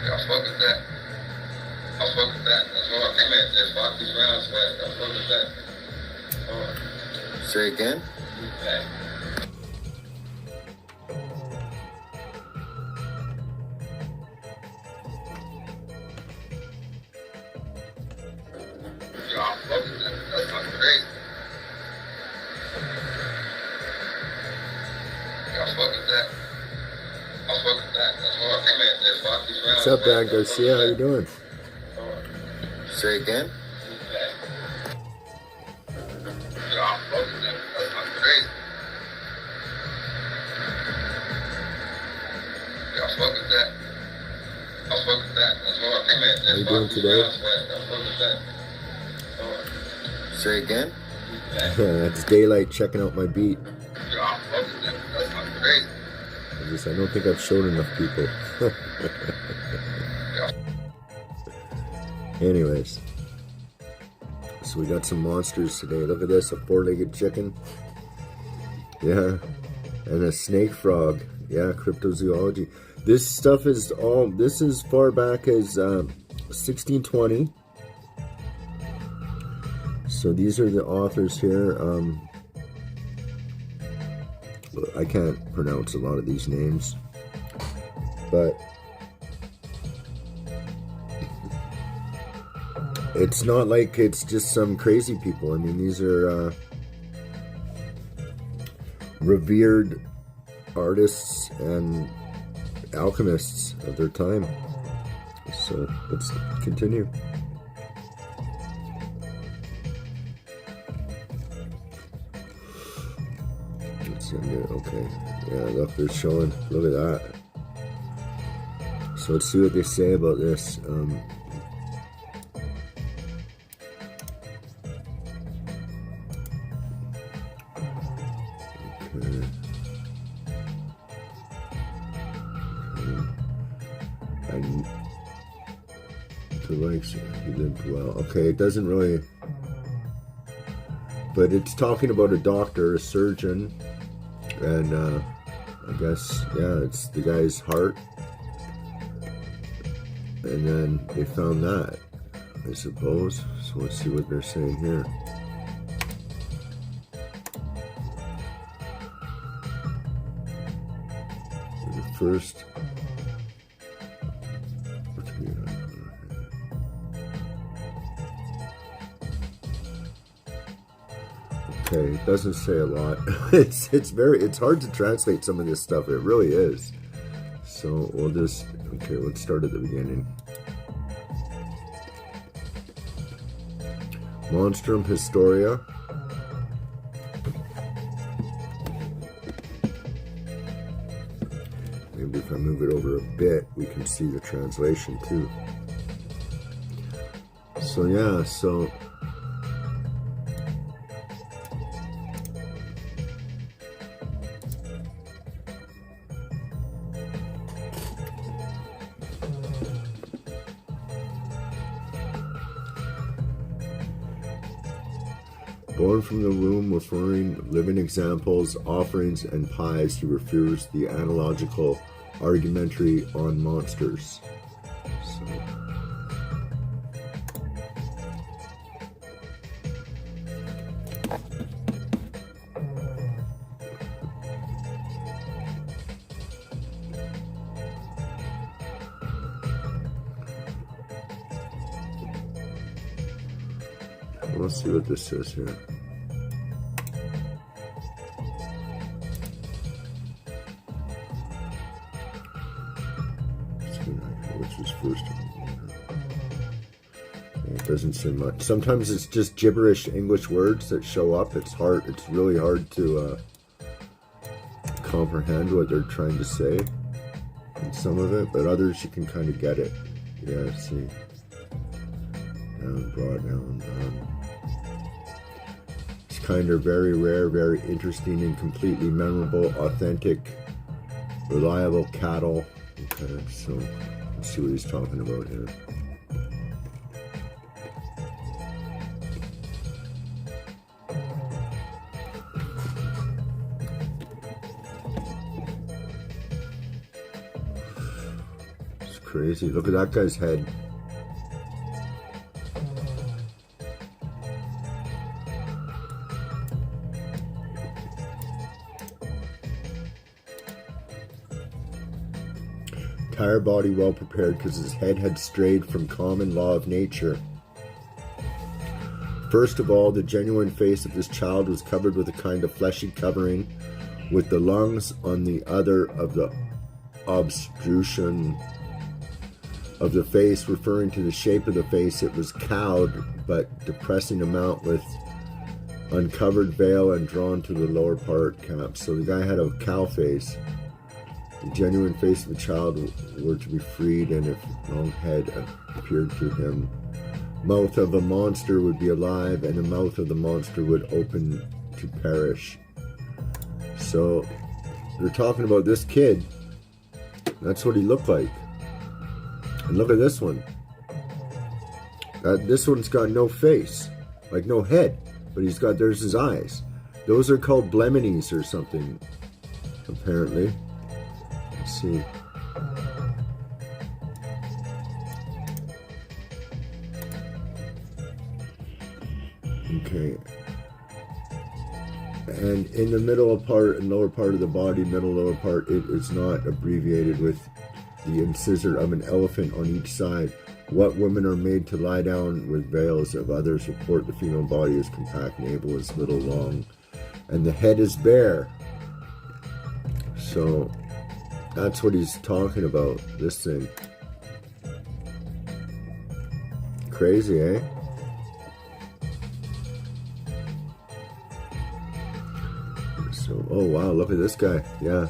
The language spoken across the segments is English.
Yeah, I fuck with that. I fuck with that. That's what I came at. Just 5 these rounds fast. I fuck with that. Say again? Yeah. Yeah, I fuck with that. That's not crazy. Yeah, I fuck with that. I fuck with that. That's what I came at. Just 5 these rounds. What's up, Dan Garcia? How you doing? Say again? Yeah, I fuck with that. That's not crazy. Yeah, I fuck with that. I fuck with that. That's what I came at. How you doing today? I fuck with that. Say again? It's daylight checking out my beat. Yeah, I fuck with that. That's not crazy. I don't think I've shown enough people. Anyways, so we got some monsters today. Look at this, a 4-legged chicken. Yeah, and a snake frog. Yeah, cryptozoology. This stuff is all, this is far back as 1620. So these are the authors here. I can't pronounce a lot of these names, but it's not like it's just some crazy people. I mean, these are revered artists and alchemists of their time. So let's continue. Okay, yeah, look, they're showing, look at that. So let's see what they say about this. Okay, it doesn't really, but it's talking about a doctor, a surgeon, and I guess, yeah, it's the guy's heart, and then they found that, I suppose. So let's see what they're saying here. The first, okay, it doesn't say a lot. It's hard to translate some of this stuff. It really is. So we'll just, okay, let's start at the beginning. Monstrum Historia. Maybe if I move it over a bit, we can see the translation too. So yeah, so born from the womb, referring living examples, offerings, and pies, he refers the analogical argumentary on monsters. So, let's see what this says here. Which is first? It doesn't say much. Sometimes it's just gibberish English words that show up. It's hard. It's really hard to comprehend what they're trying to say in some of it, but others you can kind of get it. Yeah, see. Down, brought down. It's kind of very rare, very interesting, and completely memorable, authentic, reliable cattle. Okay, so let's see what he's talking about here. crazy. Look at that guy's head. Entire body well prepared because his head had strayed from common law of nature. First of all, the genuine face of this child was covered with a kind of fleshy covering, with the lungs on the other of the obstruction of the face, referring to the shape of the face. It was cowed, but depressing amount with uncovered veil and drawn to the lower part cap. So the guy had a cow face. The genuine face of the child were to be freed, and if wrong head appeared to him, mouth of a monster would be alive, and the mouth of the monster would open to perish. So they're talking about this kid. That's what he looked like. And look at this one. This one's got no face, like no head, but there's his eyes. Those are called blemonies or something, apparently. Let's see. Okay. And in the middle part and lower part of the body, middle lower part, it is not abbreviated with the incisor of an elephant on each side. What women are made to lie down with veils of others report the female body is compact, navel is little long, and the head is bare. So that's what he's talking about, this thing. Crazy, eh? So, oh wow, look at this guy. Yeah.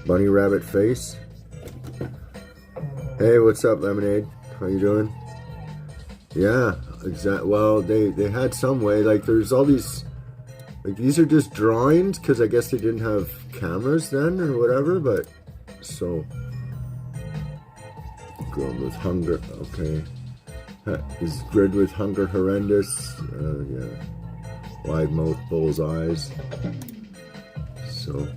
Bunny rabbit face. Hey, what's up, Lemonade? How you doing? Yeah, exactly. Well, they had some way. Like, there's all these... Like, these are just drawings, because I guess they didn't have cameras then, or whatever, but... So... Grown with hunger. Okay. Is grid with hunger horrendous? Yeah. Wide mouth, bull's eyes. So...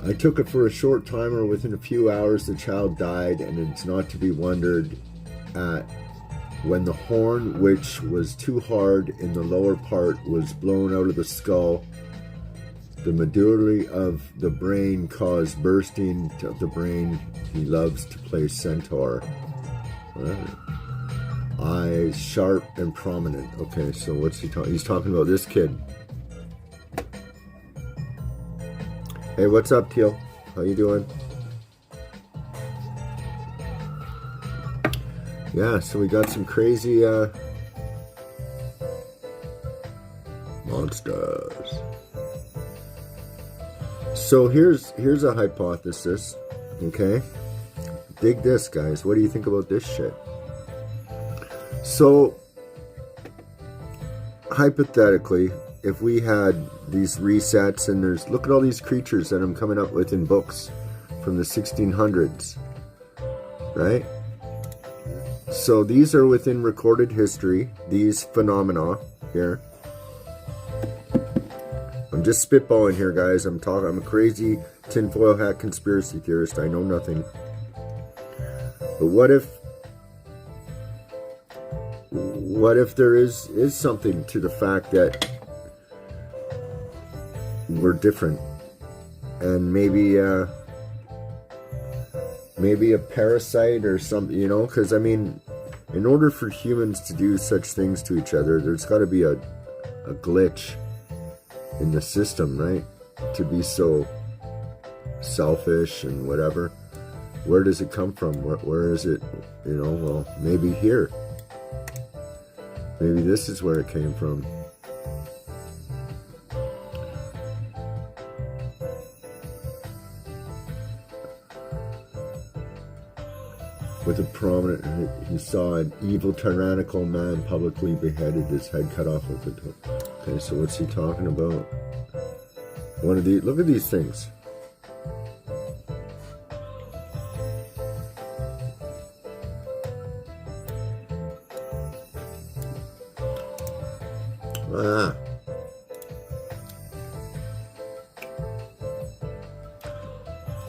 I took it for a short timer. Within a few hours, the child died, and it's not to be wondered at when the horn, which was too hard in the lower part, was blown out of the skull. The medulla of the brain caused bursting of the brain. He loves to play centaur. Eyes sharp and prominent. Okay, so what's he talking? He's talking about this kid. Hey, what's up, Teal? How you doing? Yeah, so we got some crazy monsters. So here's a hypothesis, okay? Dig this, guys. What do you think about this shit? So, hypothetically, if we had these resets, and look at all these creatures that I'm coming up with in books from the 1600s, right? So these are within recorded history, these phenomena here. I'm just spitballing here, guys. I'm a crazy tinfoil hat conspiracy theorist. I know nothing. But what if there is something to the fact that we're different, and maybe a parasite or something, you know? Because I mean, in order for humans to do such things to each other, there's got to be a glitch in the system, right? To be so selfish and whatever. Where does it come from? Where is it? You know, well, maybe here. Maybe this is where it came from. With a prominent, he saw an evil tyrannical man publicly beheaded, his head cut off with it. Okay, so what's he talking about? One of these, look at these things. Ah.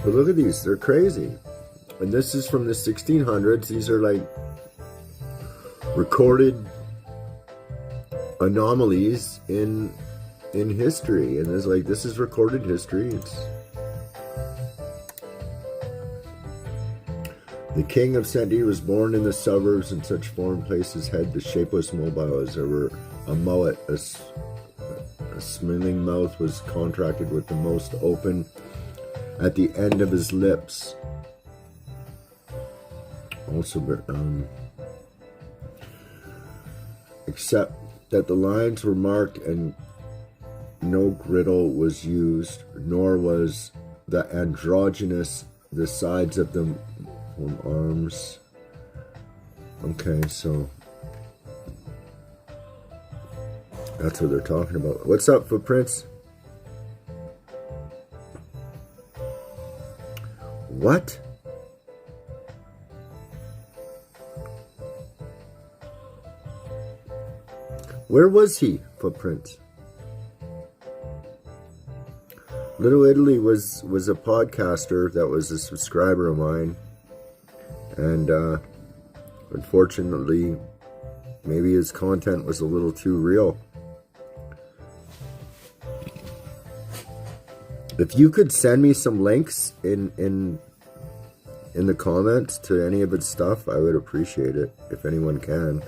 But look at these, they're crazy. And this is from the 1600s. These are like recorded anomalies in history. And it's like, this is recorded history. It's the king of Senti was born in the suburbs in such foreign places, had the shapeless mobile as ever a mullet. A smiling mouth was contracted with the most open at the end of his lips. Also, except that the lines were marked and no griddle was used, nor was the androgynous the sides of the arms. Okay, so that's what they're talking about. What's up, Footprints? What? Where was he, Footprints? Little Italy was a podcaster that was a subscriber of mine. And unfortunately, maybe his content was a little too real. If you could send me some links in the comments to any of its stuff, I would appreciate it, if anyone can.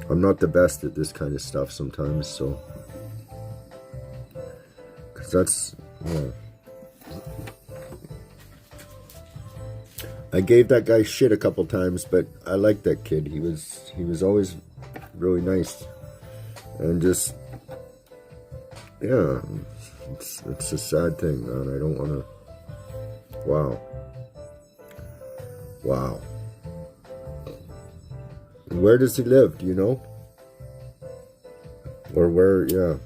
I'm not the best at this kind of stuff sometimes, so... Because that's... Yeah. I gave that guy shit a couple times, but I liked that kid. He was always really nice. And just... Yeah... It's a sad thing, man. I don't want to... Wow. Wow. Where does he live? Do you know? Or where, yeah.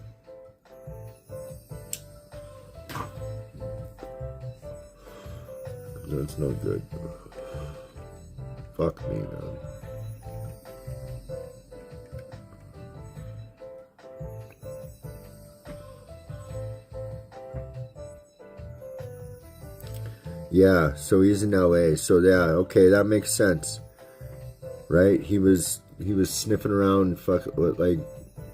That's no good. Fuck me, man. Yeah, so he's in LA. So yeah, okay, that makes sense. Right? He was sniffing around, like,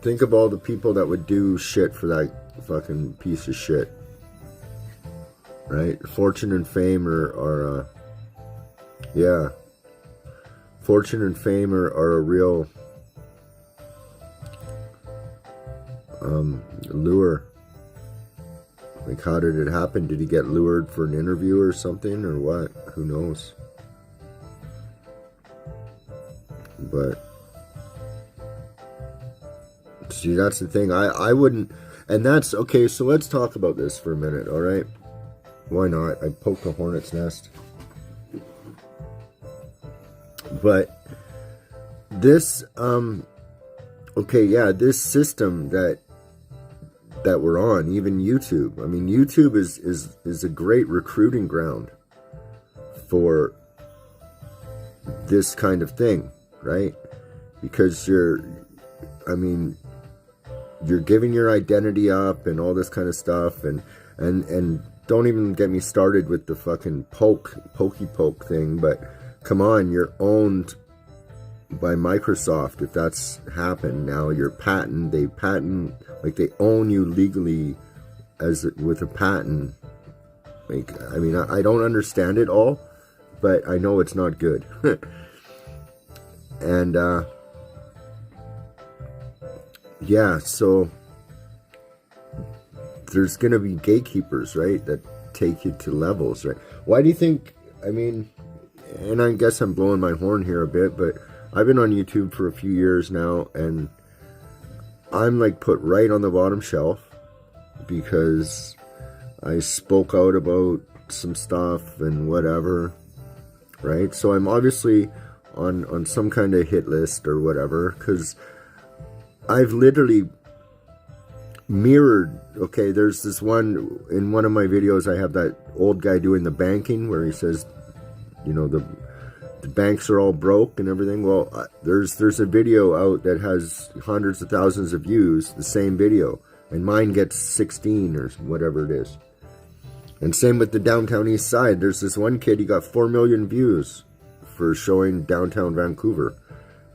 think of all the people that would do shit for that fucking piece of shit. Right? Fortune and fame are yeah. Fortune and fame are a real lure. Like, how did it happen? Did he get lured for an interview or something, or what? Who knows? But see, that's the thing. I wouldn't, and that's okay. So let's talk about this for a minute, all right? Why not? I poked a hornet's nest. But this, okay, yeah, this system that we're on, even YouTube. I mean, YouTube is a great recruiting ground for this kind of thing, right? Because you're giving your identity up and all this kind of stuff, and don't even get me started with the fucking pokey poke thing, but come on, you're owned by Microsoft. If that's happened now, your patent, they own you legally with a patent. Like, I mean, I don't understand it all, but I know it's not good. And yeah, so there's gonna be gatekeepers, right, that take you to levels, right? Why do you think, I mean, and I guess I'm blowing my horn here a bit, but I've been on YouTube for a few years now, and I'm like put right on the bottom shelf because I spoke out about some stuff and whatever, right? So I'm obviously on some kind of hit list or whatever, because I've literally mirrored, okay, there's this one, in one of my videos I have that old guy doing the banking where he says, you know, the banks are all broke and everything. Well, there's a video out that has hundreds of thousands of views, the same video, and mine gets 16 or whatever it is. And same with the downtown east side. There's this one kid, he got 4 million views for showing downtown Vancouver,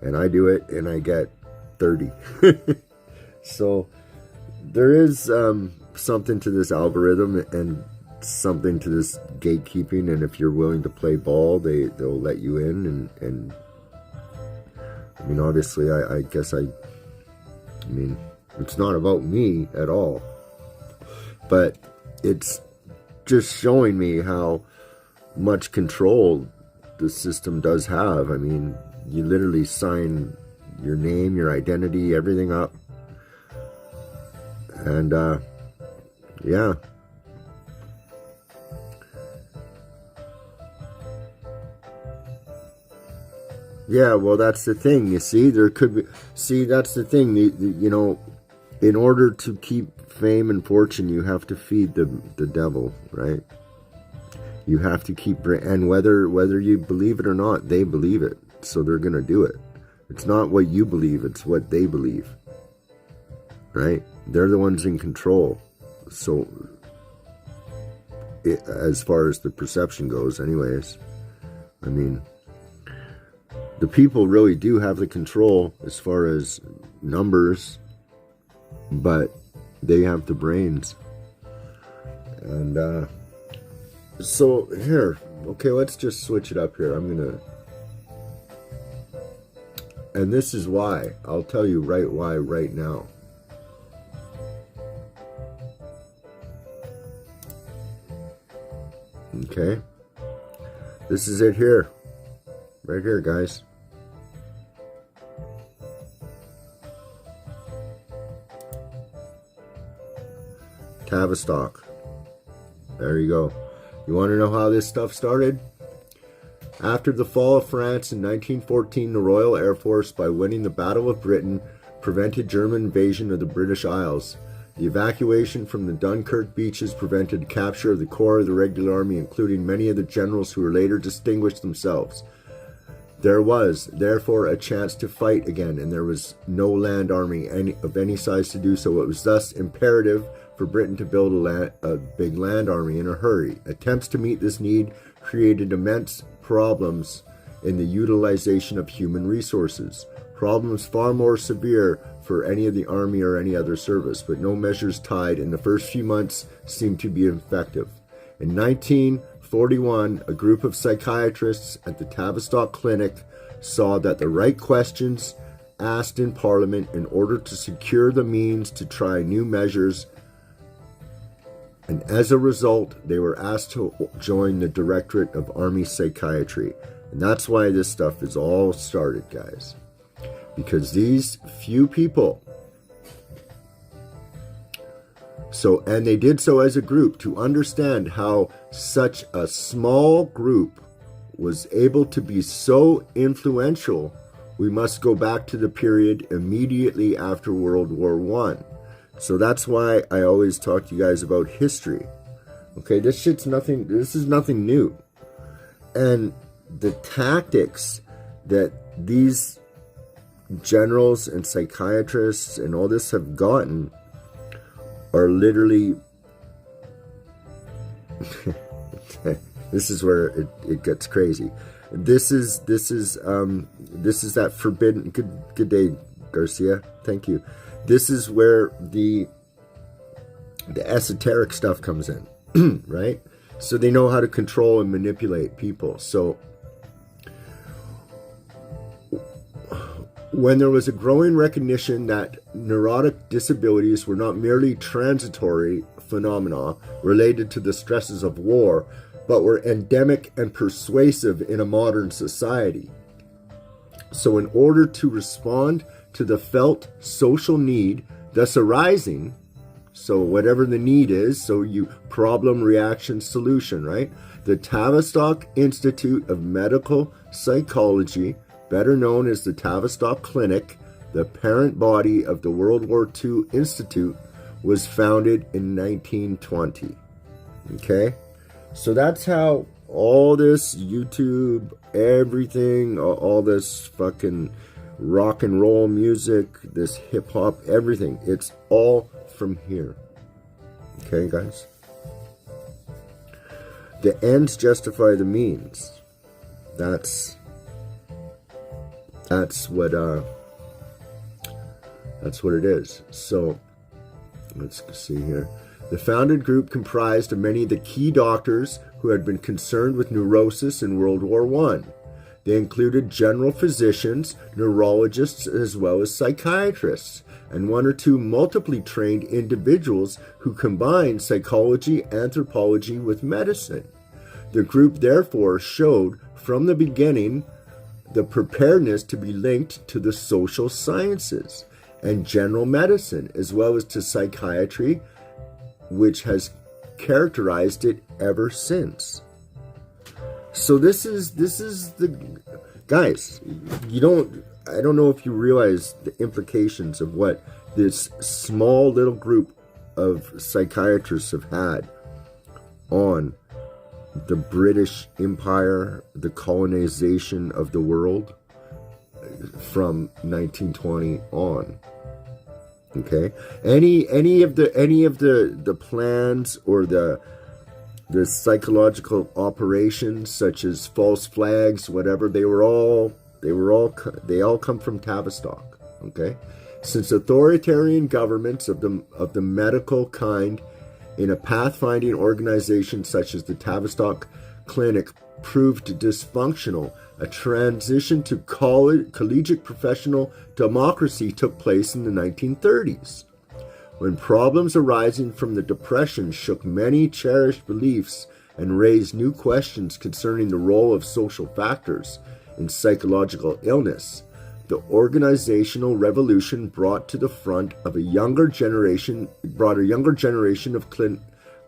and I do it and I get 30. So there is something to this algorithm and something to this gatekeeping, and if you're willing to play ball, they'll let you in. And I mean, obviously, I guess I mean, it's not about me at all, but it's just showing me how much control the system does have. I mean, you literally sign your name, your identity, everything up, and yeah. Yeah, well, that's the thing. You see, there could be. See, that's the thing. You know, in order to keep fame and fortune, you have to feed the devil, right? You have to keep, and whether you believe it or not, they believe it, so they're gonna do it. It's not what you believe; it's what they believe, right? They're the ones in control. So, as far as the perception goes, anyways, I mean, the people really do have the control as far as numbers, but they have the brains. And so here, okay, let's just switch it up here. And this is why. I'll tell you why right now. Okay, this is it here. Right here, guys. Tavistock. There you go. You want to know how this stuff started? After the fall of France in 1914, the Royal Air Force, by winning the Battle of Britain, prevented German invasion of the British Isles. The evacuation from the Dunkirk beaches prevented capture of the core of the regular army, including many of the generals who were later distinguished themselves. There was, therefore, a chance to fight again, and there was no land army of any size to do so. It was thus imperative for Britain to build a big land army in a hurry. Attempts to meet this need created immense problems in the utilization of human resources, problems far more severe for any of the army or any other service, but no measures tied in the first few months seemed to be effective. In 1941, a group of psychiatrists at the Tavistock Clinic saw that the right questions asked in Parliament in order to secure the means to try new measures, and as a result, they were asked to join the Directorate of Army Psychiatry. And that's why this stuff is all started, guys. Because these few people, and they did so as a group to understand how such a small group was able to be so influential. We must go back to the period immediately after World War I. So that's why I always talk to you guys about history. Okay, this is nothing new. And the tactics that these generals and psychiatrists and all this have gotten are literally this is where it gets crazy. This is that forbidden. Good day, Garcia. Thank you. This is where the esoteric stuff comes in, right? So they know how to control and manipulate people. So when there was a growing recognition that neurotic disabilities were not merely transitory phenomena related to the stresses of war, but were endemic and pervasive in a modern society. So in order to respond to the felt social need thus arising, so whatever the need is, so you problem, reaction, solution, right? The Tavistock Institute of Medical Psychology, better known as the Tavistock Clinic, the parent body of the World War II Institute, was founded in 1920. Okay? So that's how all this YouTube, everything, all this fucking rock and roll music, this hip hop, everything, it's all from here. Okay, guys? The ends justify the means. That's what it is. So let's see here. The founded group comprised of many of the key doctors who had been concerned with neurosis in World War I. They included general physicians, neurologists, as well as psychiatrists, and one or two multiply trained individuals who combined psychology, anthropology with medicine. The group therefore showed from the beginning the preparedness to be linked to the social sciences and general medicine, as well as to psychiatry, which has characterized it ever since. So this is the guys, I don't know if you realize the implications of what this small little group of psychiatrists have had on the British Empire, the colonization of the world from 1920 on. Okay, any of the plans or the psychological operations, such as false flags, whatever, they all come from Tavistock. Okay, since authoritarian governments of the medical kind in a pathfinding organization such as the Tavistock Clinic proved dysfunctional, a transition to collegiate professional democracy took place in the 1930s. When problems arising from the Depression shook many cherished beliefs and raised new questions concerning the role of social factors in psychological illness, the organizational revolution brought to the front of a younger generation of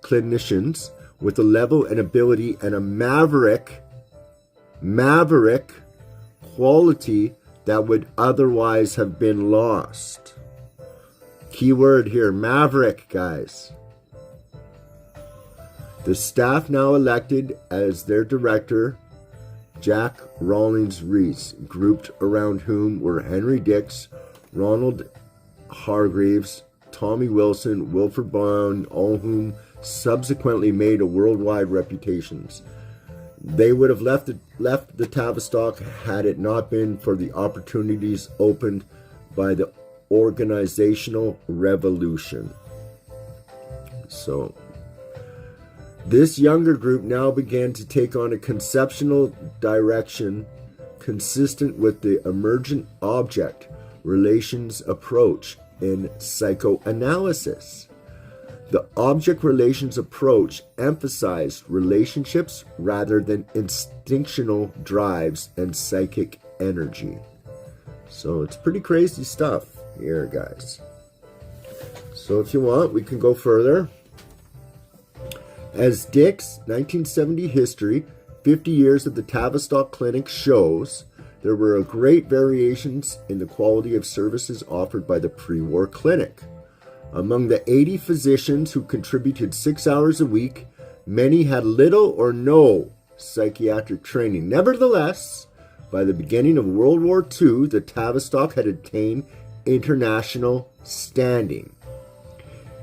clinicians with a level and ability and a maverick quality that would otherwise have been lost. Key word here, maverick, guys. The staff now elected as their director, Jack Rawlings Rees, grouped around whom were Henry Dix, Ronald Hargreaves, Tommy Wilson, Wilfred Brown, all whom subsequently made a worldwide reputations. They would have left the Tavistock had it not been for the opportunities opened by the organizational revolution. So this younger group now began to take on a conceptual direction consistent with the emergent object relations approach in psychoanalysis. The object relations approach emphasized relationships rather than instinctual drives and psychic energy. So it's pretty crazy stuff here, guys. So if you want, we can go further. As Dick's 1970 history, 50 years of the Tavistock Clinic shows, there were great variations in the quality of services offered by the pre-war clinic. Among the 80 physicians who contributed 6 hours a week, many had little or no psychiatric training. Nevertheless, by the beginning of World War II, the Tavistock had attained international standing.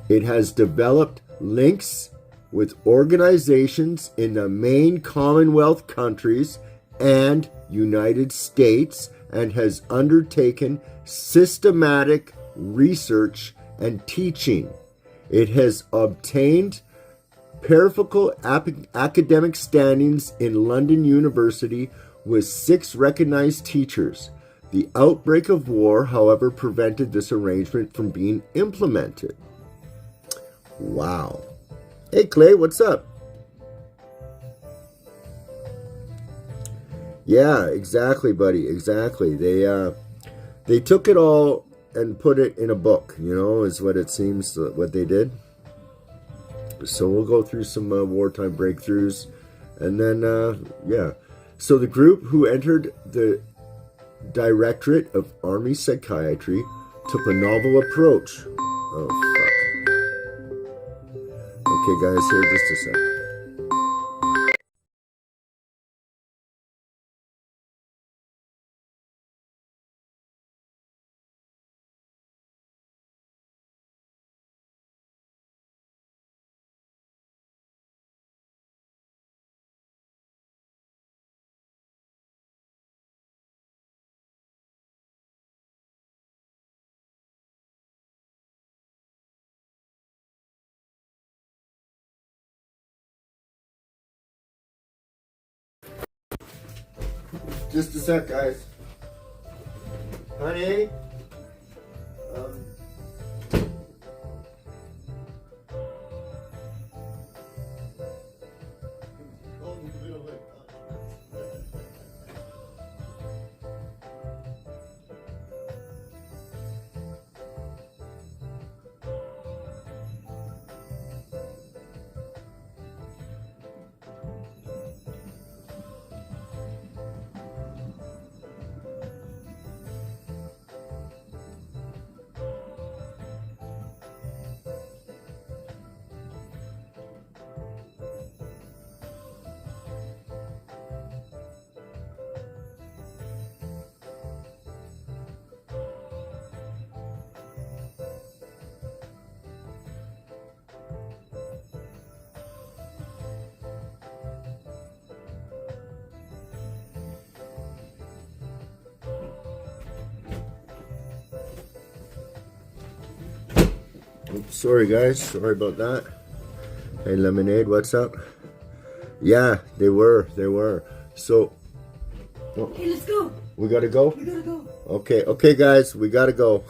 It has developed links with organizations in the main Commonwealth countries and United States and has undertaken systematic research and teaching. It has obtained peripheral academic standings in London University with 6 recognized teachers. The outbreak of war, however, prevented this arrangement from being implemented. Wow. Hey Clay, what's up? Yeah, exactly, buddy. Exactly. They took it all and put it in a book, is what it seems what they did. So we'll go through some wartime breakthroughs. And then, yeah. So the group who entered the Directorate of Army Psychiatry took a novel approach. Oh, fuck. Okay, guys, here just a sec. Just a sec, guys. Honey? Oops, sorry guys, sorry about that. Hey Lemonade, what's up? Yeah, they were. So Okay, let's go. we gotta go? We gotta go. Okay, guys, we gotta go.